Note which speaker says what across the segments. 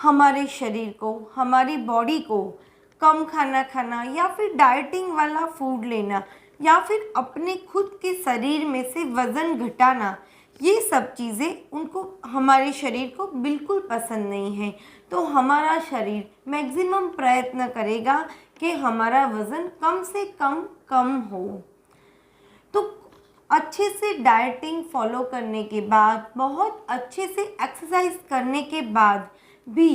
Speaker 1: हमारे शरीर को, हमारी बॉडी को कम खाना खाना या फिर डाइटिंग वाला फूड लेना या फिर अपने खुद के शरीर में से वज़न घटाना, ये सब चीज़ें उनको, हमारे शरीर को बिल्कुल पसंद नहीं है। तो हमारा शरीर मैक्सिमम प्रयत्न करेगा कि हमारा वज़न कम से कम हो। तो अच्छे से डाइटिंग फॉलो करने के बाद, बहुत अच्छे से एक्सरसाइज करने के बाद भी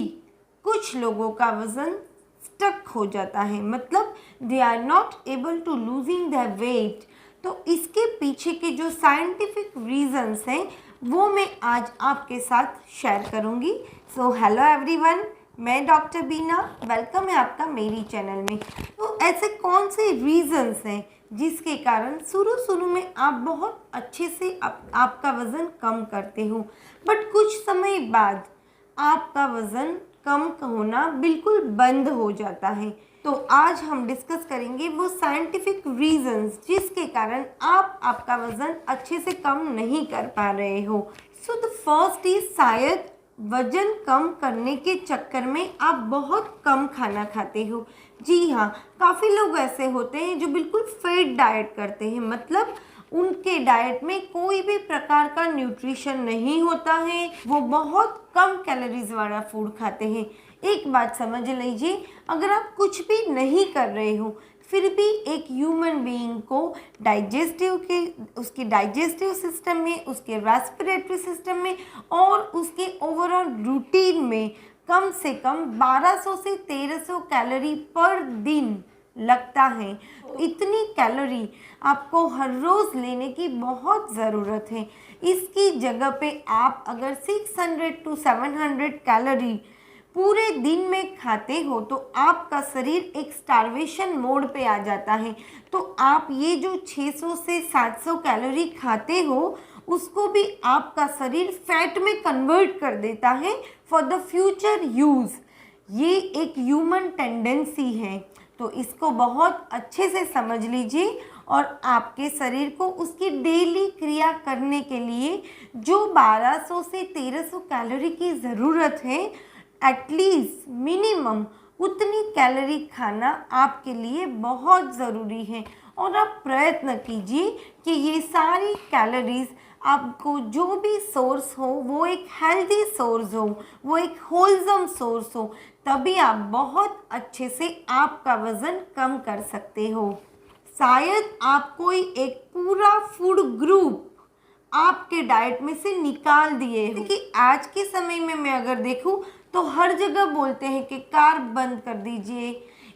Speaker 1: कुछ लोगों का वज़न स्टक हो जाता है, मतलब they are not able to losing the weight. तो इसके पीछे के जो साइंटिफिक रीजंस हैं वो मैं आज आपके साथ शेयर करूंगी। सो हेलो एवरीवन, मैं डॉक्टर बीना, वेलकम है आपका मेरी चैनल में। तो ऐसे कौन से रीजंस हैं जिसके कारण शुरू में आप बहुत अच्छे से आपका वज़न कम करते हो, बट कुछ समय बाद आपका वज़न कम होना बिल्कुल बंद हो जाता है। तो आज हम डिस्कस करेंगे वो साइंटिफिक रीजंस जिसके कारण आप आपका वज़न अच्छे से कम नहीं कर पा रहे हो। सो द फर्स्ट इज, शायद वज़न कम करने के चक्कर में आप बहुत कम खाना खाते हो। जी हाँ, काफ़ी लोग ऐसे होते हैं जो बिल्कुल फेट डाइट करते हैं, मतलब उनके डाइट में कोई भी प्रकार का न्यूट्रिशन नहीं होता है, वो बहुत कम कैलोरीज वाला फूड खाते हैं। एक बात समझ लीजिए, अगर आप कुछ भी नहीं कर रहे हो फिर भी एक ह्यूमन बीइंग को उसके डाइजेस्टिव सिस्टम में, उसके रेस्पिरेटरी सिस्टम में और उसके ओवरऑल रूटीन में कम से कम 1200 से 1300 कैलोरी पर दिन लगता है। तो इतनी कैलोरी आपको हर रोज़ लेने की बहुत ज़रूरत है। इसकी जगह पे आप अगर 600 टू 700 कैलोरी पूरे दिन में खाते हो तो आपका शरीर एक स्टार्वेशन मोड पे आ जाता है। तो आप ये जो 600 से 700 कैलोरी खाते हो उसको भी आपका शरीर फैट में कन्वर्ट कर देता है फॉर द फ्यूचर यूज़। ये एक ह्यूमन टेंडेंसी है, तो इसको बहुत अच्छे से समझ लीजिए और आपके शरीर को उसकी डेली क्रिया करने के लिए जो 1200 से 1300 कैलोरी की ज़रूरत है, एटलीस्ट मिनिमम उतनी कैलोरी खाना आपके लिए बहुत ज़रूरी है। और आप प्रयत्न कीजिए कि ये सारी कैलोरीज आपको जो भी सोर्स हो वो एक हेल्दी सोर्स हो, वो एक होलसम सोर्स हो, तभी आप बहुत अच्छे से आपका वज़न कम कर सकते हो। शायद आप कोई एक पूरा फूड ग्रुप आपके डाइट में से निकाल दिए हो, क्योंकि आज के समय में मैं अगर देखूं तो हर जगह बोलते हैं कि कार्ब बंद कर दीजिए।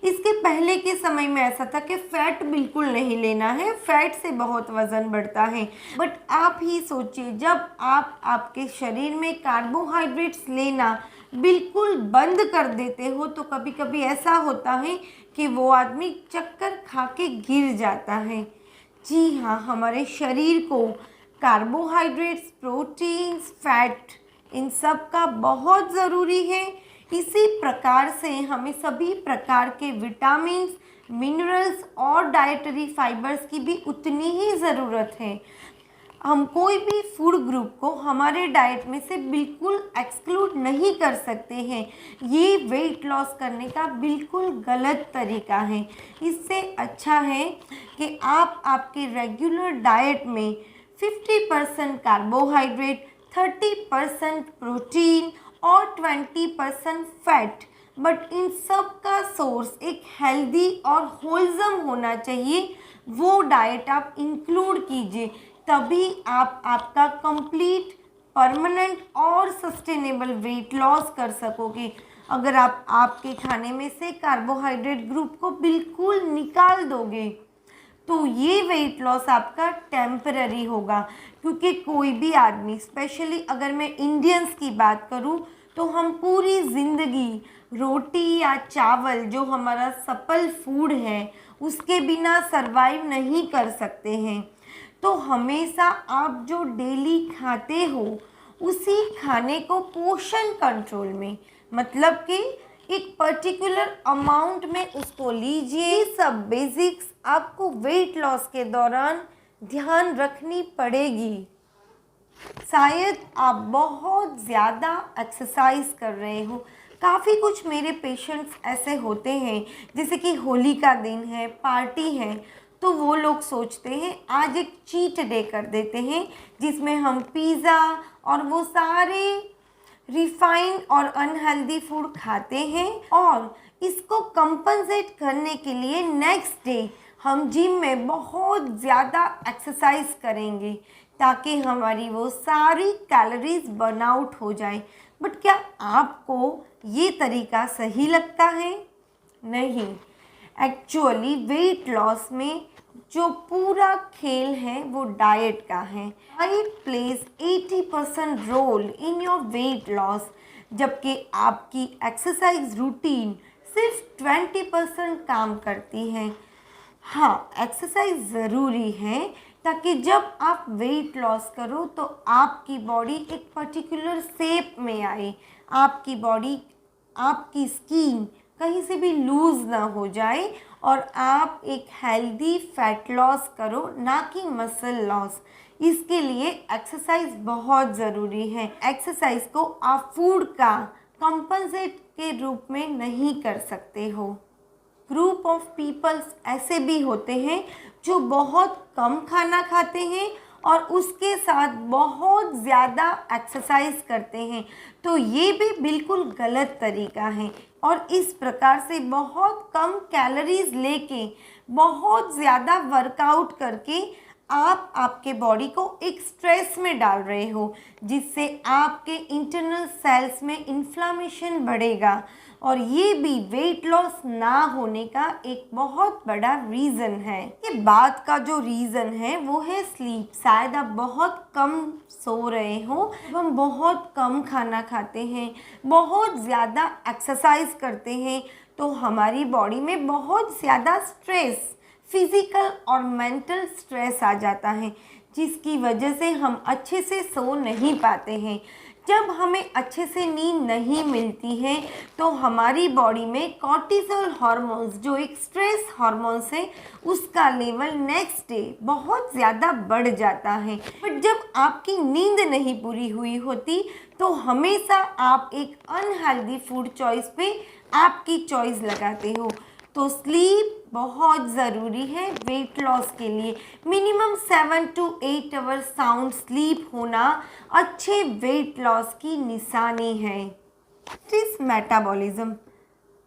Speaker 1: इसके पहले के समय में ऐसा था कि फैट बिल्कुल नहीं लेना है, फैट से बहुत वज़न बढ़ता है। बट आप ही सोचिए, जब आप आपके शरीर में कार्बोहाइड्रेट्स लेना बिल्कुल बंद कर देते हो तो कभी कभी ऐसा होता है कि वो आदमी चक्कर खा के गिर जाता है। जी हाँ, हमारे शरीर को कार्बोहाइड्रेट्स, प्रोटीन्स, फैट, इन सब का बहुत ज़रूरी है। इसी प्रकार से हमें सभी प्रकार के विटामिन्स, मिनरल्स और डाइटरी फाइबर्स की भी उतनी ही ज़रूरत है। हम कोई भी फूड ग्रुप को हमारे डाइट में से बिल्कुल एक्सक्लूड नहीं कर सकते हैं। ये वेट लॉस करने का बिल्कुल गलत तरीका है। इससे अच्छा है कि आप आपके रेगुलर डाइट में 50% कार्बोहाइड्रेट, 30% प्रोटीन और 20% फैट, बट इन सब का सोर्स एक हेल्दी और होलसम होना चाहिए, वो डाइट आप इंक्लूड कीजिए, तभी आप आपका कंप्लीट, परमानेंट और सस्टेनेबल वेट लॉस कर सकोगे। अगर आप आपके खाने में से कार्बोहाइड्रेट ग्रुप को बिल्कुल निकाल दोगे तो ये वेट लॉस आपका टेम्पररी होगा, क्योंकि कोई भी आदमी, स्पेशली अगर मैं इंडियंस की बात करूं, तो हम पूरी ज़िंदगी रोटी या चावल जो हमारा सफल फूड है उसके बिना सरवाइव नहीं कर सकते हैं। तो हमेशा आप जो डेली खाते हो उसी खाने को पोषण कंट्रोल में, मतलब कि एक पर्टिकुलर अमाउंट में उसको लीजिए। सब बेसिक्स आपको वेट लॉस के दौरान ध्यान रखनी पड़ेगी। शायद आप बहुत ज़्यादा एक्सरसाइज कर रहे हो, काफ़ी कुछ मेरे पेशेंट्स ऐसे होते हैं, जैसे कि होली का दिन है, पार्टी है, तो वो लोग सोचते हैं आज एक चीट डे कर देते हैं जिसमें हम पिज़्ज़ा और वो सारे रिफाइंड और अनहेल्दी फूड खाते हैं, और इसको कंपनसेट करने के लिए नेक्स्ट डे हम जिम में बहुत ज़्यादा एक्सरसाइज करेंगे ताकि हमारी वो सारी कैलोरीज बर्न आउट हो जाए। बट क्या आपको ये तरीका सही लगता है? नहीं। एक्चुअली वेट लॉस में जो पूरा खेल है वो डाइट का है। Diet plays 80% role in your weight loss, जबकि आपकी एक्सरसाइज रूटीन सिर्फ 20% काम करती है। हाँ, एक्सरसाइज ज़रूरी है ताकि जब आप वेट लॉस करो तो आपकी बॉडी एक पर्टिकुलर शेप में आए, आपकी बॉडी, आपकी स्किन कहीं से भी लूज़ ना हो जाए और आप एक हेल्दी फैट लॉस करो, ना कि मसल लॉस। इसके लिए एक्सरसाइज बहुत ज़रूरी है। एक्सरसाइज को आप फूड का कंपनसेट के रूप में नहीं कर सकते हो। ग्रुप ऑफ पीपल्स ऐसे भी होते हैं जो बहुत कम खाना खाते हैं और उसके साथ बहुत ज़्यादा एक्सरसाइज करते हैं, तो ये भी बिल्कुल गलत तरीका है। और इस प्रकार से बहुत कम कैलोरीज लेके बहुत ज़्यादा वर्कआउट करके आप आपके बॉडी को एक स्ट्रेस में डाल रहे हो, जिससे आपके इंटरनल सेल्स में इन्फ्लामेशन बढ़ेगा, और ये भी वेट लॉस ना होने का एक बहुत बड़ा रीज़न है। ये बात का जो रीज़न है वो है स्लीप। शायद आप बहुत कम सो रहे हो, हम बहुत कम खाना खाते हैं, बहुत ज़्यादा एक्सरसाइज करते हैं, तो हमारी बॉडी में बहुत ज़्यादा स्ट्रेस, फिज़िकल और मेंटल स्ट्रेस आ जाता है, जिसकी वजह से हम अच्छे से सो नहीं पाते हैं। जब हमें अच्छे से नींद नहीं मिलती है तो हमारी बॉडी में कॉर्टिसोल हार्मोन्स, जो एक स्ट्रेस हार्मोन्स है, उसका लेवल नेक्स्ट डे बहुत ज़्यादा बढ़ जाता है। बट जब आपकी नींद नहीं पूरी हुई होती तो हमेशा आप एक अनहेल्दी फूड चॉइस पे आपकी चॉइस लगाते हो। तो स्लीप बहुत ज़रूरी है वेट लॉस के लिए। Minimum 7 to 8 hours sound sleep होना अच्छे वेट लॉस की निशानी है। इस मेटाबॉलिज्म,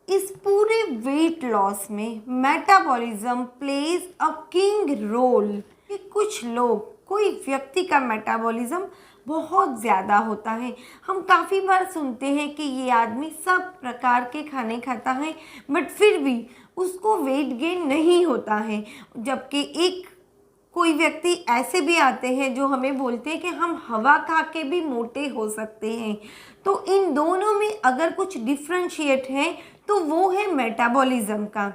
Speaker 1: इस पूरे वेट लॉस में metabolism plays a king role. कि कुछ लोग, कोई व्यक्ति का मेटाबॉलिज्म बहुत ज़्यादा होता है। हम काफ़ी बार सुनते हैं कि ये आदमी सब प्रकार के खाने खाता है बट फिर भी उसको वेट गेन नहीं होता है, जबकि एक कोई व्यक्ति ऐसे भी आते हैं जो हमें बोलते हैं कि हम हवा खा के भी मोटे हो सकते हैं। तो इन दोनों में अगर कुछ डिफ्रेंशिएट है तो वो है मेटाबॉलिज्म का।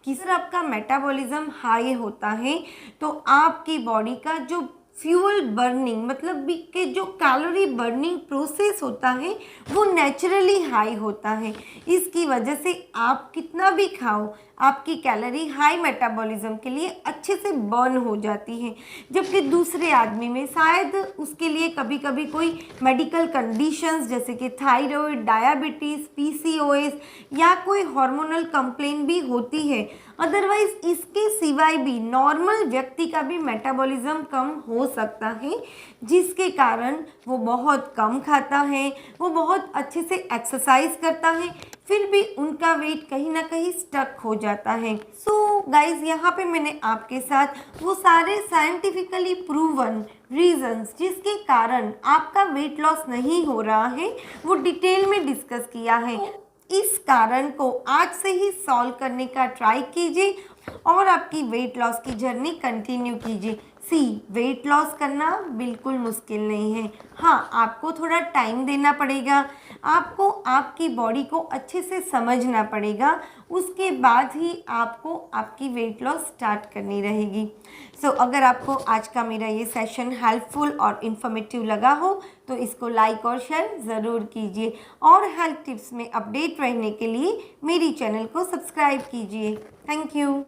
Speaker 1: किस आपका मेटाबॉलिज्म हाई होता है तो आपकी बॉडी का जो फ्यूल बर्निंग, मतलब भी कि जो कैलोरी बर्निंग प्रोसेस होता है वो नेचुरली हाई होता है। इसकी वजह से आप कितना भी खाओ आपकी कैलोरी हाई मेटाबॉलिज्म के लिए अच्छे से बर्न हो जाती है, जबकि दूसरे आदमी में शायद उसके लिए कभी कभी कोई मेडिकल कंडीशंस जैसे कि थायराइड, डायबिटीज़, पीसीओएस या कोई हार्मोनल कंप्लेन भी होती है। अदरवाइज इसके सिवाय भी नॉर्मल व्यक्ति का भी मेटाबॉलिज्म कम हो सकता है, जिसके कारण वो बहुत कम खाता है, वो बहुत अच्छे से एक्सरसाइज करता है, फिर भी उनका वेट कहीं ना कहीं स्टक हो जाता है। सो गाइज, यहाँ पे मैंने आपके साथ वो सारे साइंटिफिकली प्रूवन रीजंस जिसके कारण आपका वेट लॉस नहीं हो रहा है वो डिटेल में डिस्कस किया है। इस कारण को आज से ही सॉल्व करने का ट्राई कीजिए और आपकी वेट लॉस की जर्नी कंटिन्यू कीजिए। वेट लॉस करना बिल्कुल मुश्किल नहीं है। हाँ, आपको थोड़ा टाइम देना पड़ेगा, आपको आपकी बॉडी को अच्छे से समझना पड़ेगा, उसके बाद ही आपको आपकी वेट लॉस स्टार्ट करनी रहेगी। अगर आपको आज का मेरा ये सेशन हेल्पफुल और इन्फॉर्मेटिव लगा हो तो इसको लाइक और शेयर ज़रूर कीजिए, और हेल्थ टिप्स में अपडेट रहने के लिए मेरी चैनल को सब्सक्राइब कीजिए। Thank you.